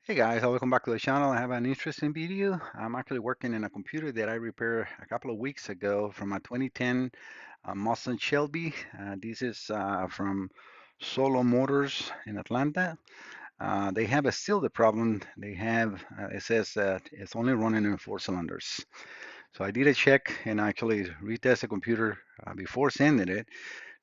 Hey guys, welcome back to the channel. I have an interesting video. I'm actually working in a computer that I repaired a couple of weeks ago from a 2010 Mustang Shelby. This is from Solo Motors in Atlanta. They have still the problem. They have, it says that it's only running in 4 cylinders. So I did a check and actually retest the computer before sending it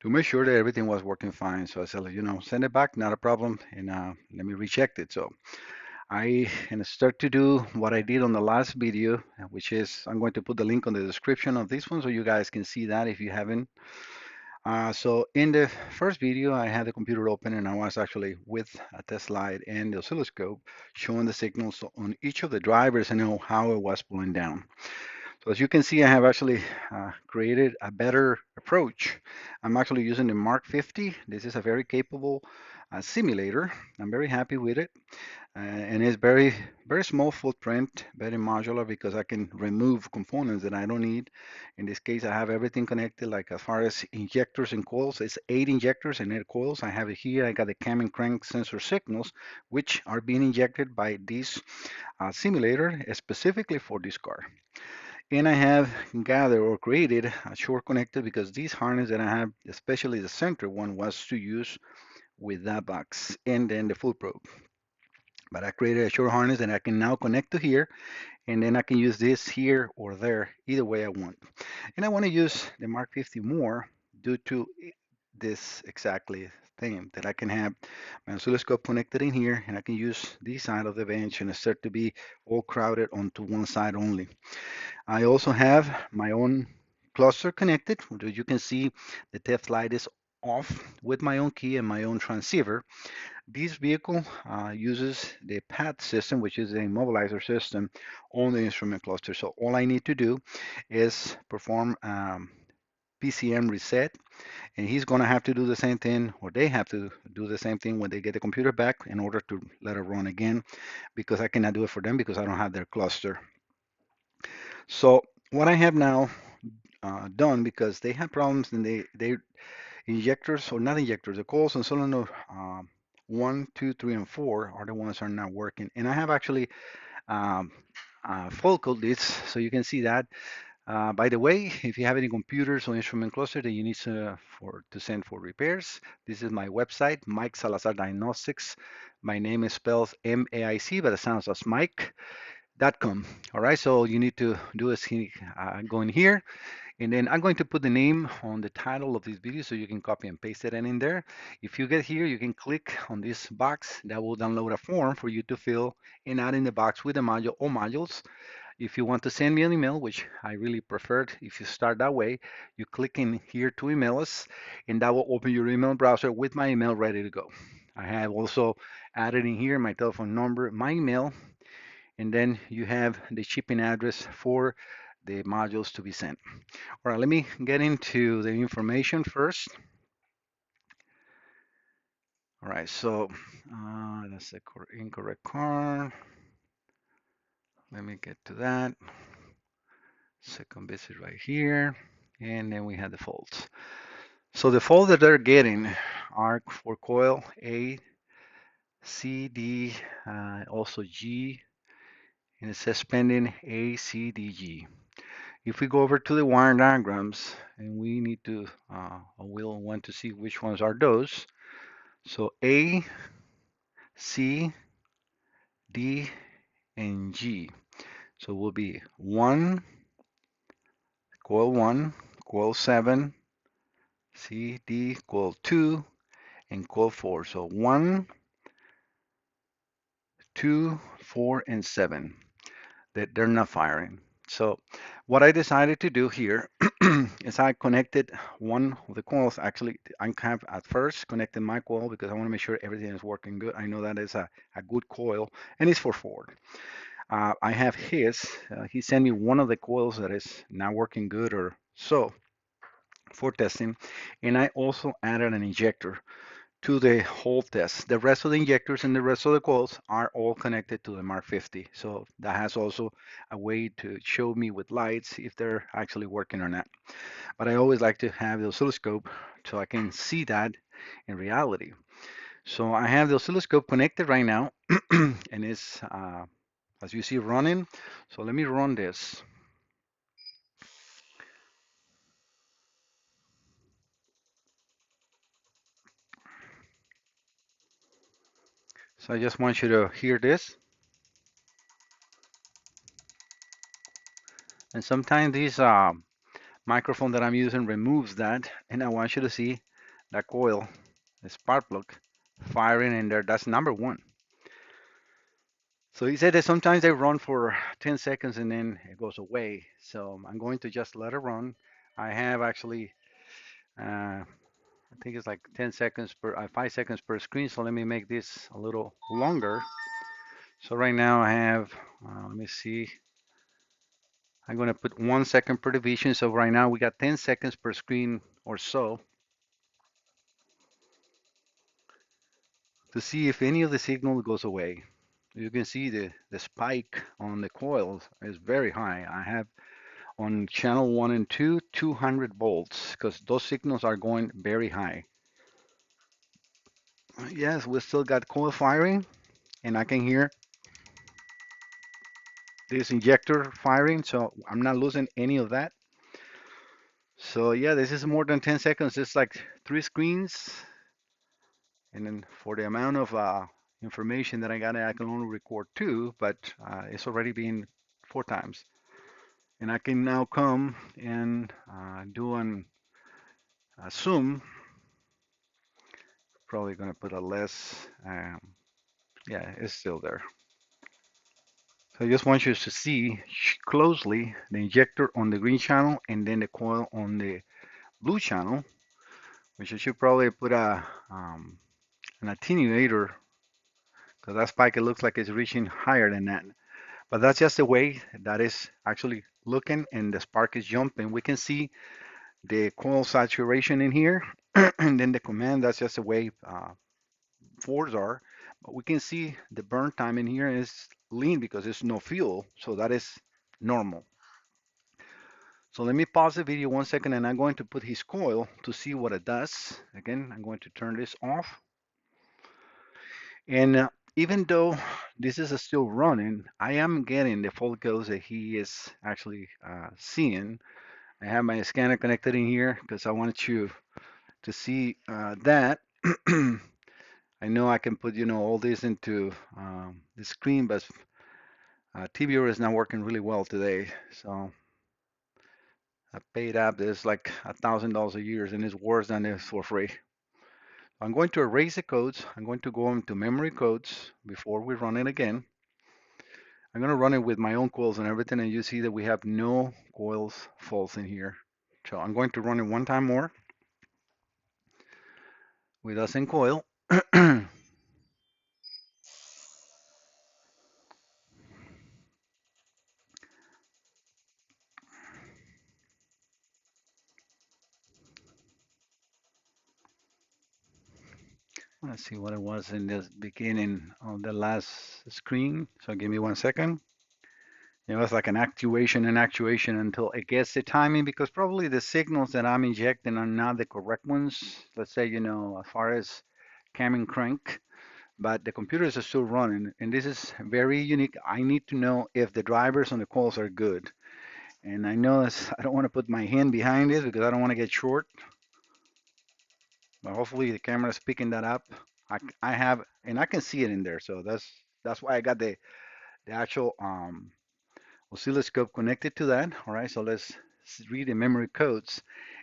to make sure that everything was working fine. So I said, send it back, not a problem, and let me recheck it. So I can start to do what I did on the last video, which is I'm going to put the link on the description of this one so you guys can see that if you haven't. So in the first video, I had the computer open and I was actually with a test light and the oscilloscope showing the signals on each of the drivers and how it was pulling down. So as you can see, I have actually created a better approach. I'm actually using the MARK50. This is a very capable simulator. I'm very happy with it. And it's very small footprint, very modular because I can remove components that I don't need. In this case, I have everything connected, like as far as injectors and coils. It's 8 injectors and 8 coils. I have it here. I got the cam and crank sensor signals, which are being injected by this simulator specifically for this car. And I have gathered or created a short connector because these harness that I have, especially the center one, was to use with that box and then the full probe. But I created a short harness and I can now connect to here, and then I can use this here or there, either way I want. And I want to use the Mark 50 more due to this exactly thing that I can have my oscilloscope connected in here, and I can use this side of the bench and start to be all crowded onto one side only. I also have my own cluster connected. As you can see, the test light is off with my own key and my own transceiver. This vehicle uses the PAD system, which is the immobilizer system on the instrument cluster. So all I need to do is perform PCM reset, and he's going to have to do the same thing, or they have to do the same thing when they get the computer back in order to let it run again, because I cannot do it for them because I don't have their cluster. So what I have now done, because they have problems and they injectors, or not injectors, the coils on solenoid 1, 2, 3, and 4 are the ones that are not working. And I have actually um, focal this, so you can see that. By the way, if you have any computers or instrument cluster that you need to send for repairs, this is my website, Mike Salazar Diagnostics. My name is spelled M-A-I-C, but it sounds as Mike.com. All right, so you need to do is go in here, and then I'm going to put the name on the title of this video so you can copy and paste it in there. If you get here, you can click on this box that will download a form for you to fill and add in the box with the module or modules. If you want to send me an email, which I really preferred, if you start that way, you click in here to email us, and that will open your email browser with my email ready to go. I have also added in here my telephone number, my email, and then you have the shipping address for the modules to be sent. All right, let me get into the information first. All right, so that's the incorrect car. Let me get to that. Second visit right here. And then we have the faults. So the faults that they're getting are for coil A, C, D, also G, and it says pending A, C, D, G. If we go over to the wire diagrams, and we need to, we'll want to see which ones are those. So A, C, D, and G. So will be 1, coil 7, C, D, coil 2, and coil 4. So 1, 2, 4, and 7. That they're not firing. So what I decided to do here is I connected one of the coils. Actually, I have at first connected my coil because I want to make sure everything is working good. I know that is a good coil, and it's for Ford. I have his. He sent me one of the coils that is not working good or so for testing, and I also added an injector to the whole test. The rest of the injectors and the rest of the coils are all connected to the Mark 50. So that has also a way to show me with lights if they're actually working or not. But I always like to have the oscilloscope so I can see that in reality. So I have the oscilloscope connected right now, and it's as you see running. So let me run this. So I just want you to hear this. And sometimes this microphone that I'm using removes that, and I want you to see that coil, the spark plug, firing in there. That's number one. So he said that sometimes they run for 10 seconds and then it goes away. So I'm going to just let it run. I have actually, I think it's like 10 seconds per, 5 seconds per screen. So let me make this a little longer. So right now I have, let me see, I'm going to put 1 second per division. So right now we got 10 seconds per screen or so to see if any of the signal goes away. You can see the spike on the coils is very high. I have on channel 1 and 2, 200 volts, because those signals are going very high. Yes, we still got coil firing, and I can hear this injector firing, so I'm not losing any of that. So yeah, this is more than 10 seconds. It's like 3 screens, and then for the amount of information that I got, I can only record 2, but it's already been 4 times. And I can now come and do a zoom. Probably gonna put a less, yeah, it's still there. So I just want you to see closely the injector on the green channel and then the coil on the blue channel, which I should probably put an attenuator because that spike, it looks like it's reaching higher than that. But that's just the way that is actually looking, and the spark is jumping. We can see the coil saturation in here, and then the command, that's just the way fours are. But we can see the burn time in here is lean because there's no fuel, so that is normal. So let me pause the video 1 second, and I'm going to put his coil to see what it does. Again, I'm going to turn this off. And even though this is still running, I am getting the photos that he is actually seeing. I have my scanner connected in here because I want you to see that. I know I can put, all this into the screen, but TVR is not working really well today. So a paid app is like $1,000 a year, and it's worse than it's for free. I'm going to erase the codes. I'm going to go into memory codes before we run it again. I'm going to run it with my own coils and everything, and you see that we have no coils faults in here. So I'm going to run it one time more with us in coil. Let's see what it was in the beginning of the last screen. So give me 1 second. It was like an actuation and actuation until it gets the timing, because probably the signals that I'm injecting are not the correct ones. Let's say, as far as cam and crank, but the computers are still running. And this is very unique. I need to know if the drivers on the coils are good. And I know I don't want to put my hand behind it because I don't want to get short. But hopefully the camera is picking that up. I have, and I can see it in there. So that's why I got the actual oscilloscope connected to that. All right, so let's read the memory codes.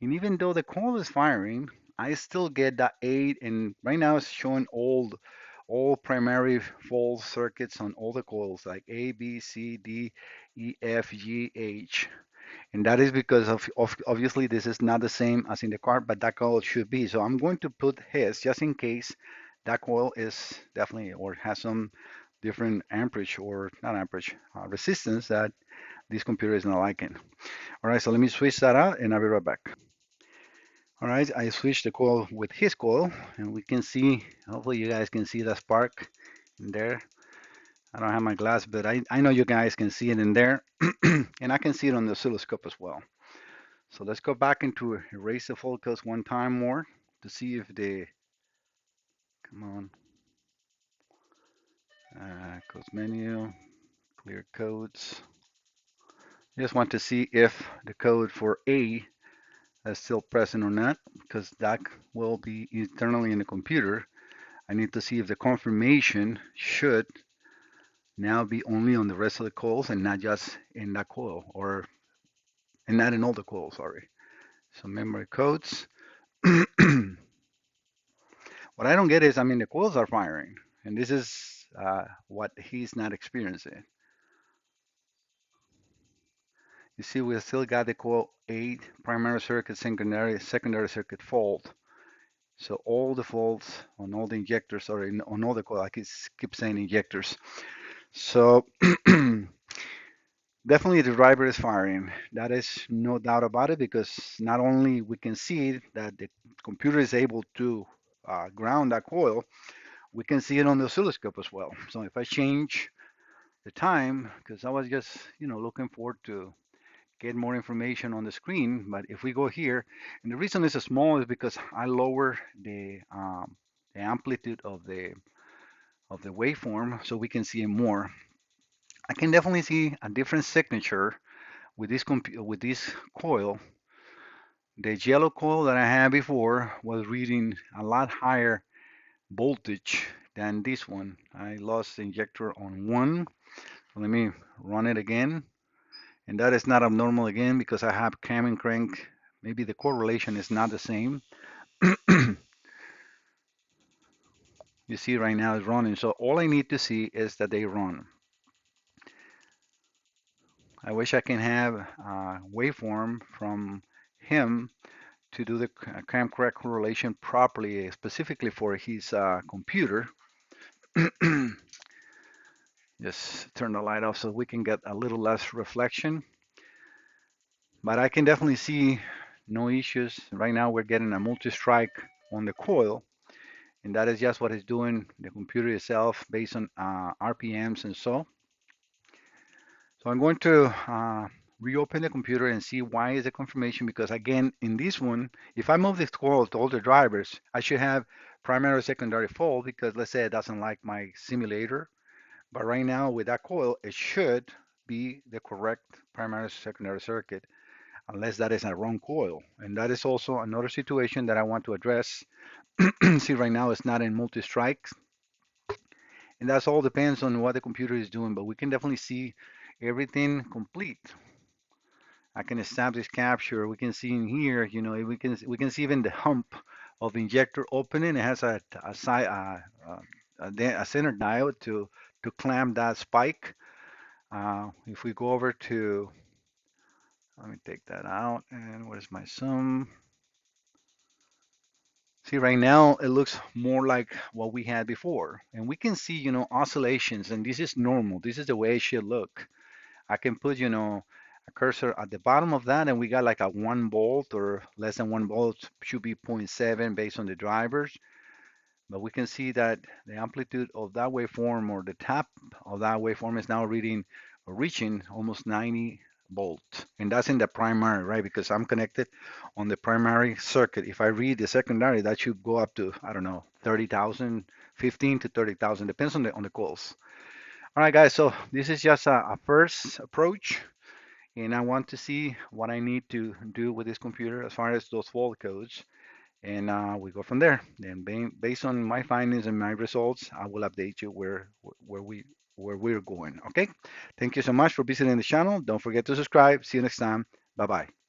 And even though the coil is firing, I still get that 8. And right now it's showing all primary fault circuits on all the coils, like A, B, C, D, E, F, G, H. And that is because of obviously this is not the same as in the car, but that coil should be. So I'm going to put his just in case that coil is definitely or has some different amperage or not amperage resistance that this computer is not liking. All right, so let me switch that out and I'll be right back. All right, I switched the coil with his coil, and we can see, hopefully you guys can see the spark in there. I don't have my glass, but I know you guys can see it in there, and I can see it on the oscilloscope as well. So let's go back into erase the focus one time more to see if the Come on. Codes menu, clear codes. Just want to see if the code for A is still present or not, because that will be internally in the computer. I need to see if the confirmation should now be only on the rest of the coils and not just in that coil, or and not in all the coils, sorry. So memory codes. What I don't get is, I mean, the coils are firing, and this is what he's not experiencing. You see, we still got the coil 8 primary circuit, secondary circuit fault. So all the faults on all the injectors, or on all the coil, I keep saying injectors. So definitely the driver is firing. That is no doubt about it, because not only we can see that the computer is able to ground that coil, we can see it on the oscilloscope as well. So if I change the time, because I was just, looking forward to get more information on the screen, but if we go here, and the reason this is small is because I lower the amplitude of the waveform so we can see it more. I can definitely see a different signature with this coil. The yellow coil that I had before was reading a lot higher voltage than this one. I lost the injector on one. So let me run it again. And that is not abnormal again, because I have cam and crank. Maybe the correlation is not the same. You see right now it's running. So all I need to see is that they run. I wish I can have a waveform from him to do the cam crank correlation properly, specifically for his computer. Just turn the light off so we can get a little less reflection. But I can definitely see no issues. Right now we're getting a multi-strike on the coil, and that is just what it's doing, the computer itself, based on RPMs and so. So I'm going to reopen the computer and see why is the confirmation, because again, in this one, if I move this coil to all the drivers, I should have primary or secondary fault, because let's say it doesn't like my simulator. But right now with that coil, it should be the correct primary or secondary circuit, unless that is a wrong coil. And that is also another situation that I want to address. See, right now it's not in multi-strikes, and that's all depends on what the computer is doing, but we can definitely see everything complete. I can establish capture. We can see in here, we can see even the hump of the injector opening. It has a side a center diode to clamp that spike. If we go over to, let me take that out, and where's my sum? See, right now it looks more like what we had before, and we can see, oscillations, and this is normal. This is the way it should look. I can put, a cursor at the bottom of that, and we got like a 1 volt or less than 1 volt, should be zero point 0.7 based on the drivers. But we can see that the amplitude of that waveform, or the tap of that waveform, is now reading or reaching almost 90 volts. And that's in the primary, right? Because I'm connected on the primary circuit. If I read the secondary, that should go up to, I don't know, 30,000, 15 to 30,000, depends on the coils. All right, guys, so this is just a first approach, and I want to see what I need to do with this computer as far as those fault codes, and we go from there. And based on my findings and my results, I will update you where we're going. Okay, thank you so much for visiting the channel. Don't forget to subscribe. See you next time. Bye bye.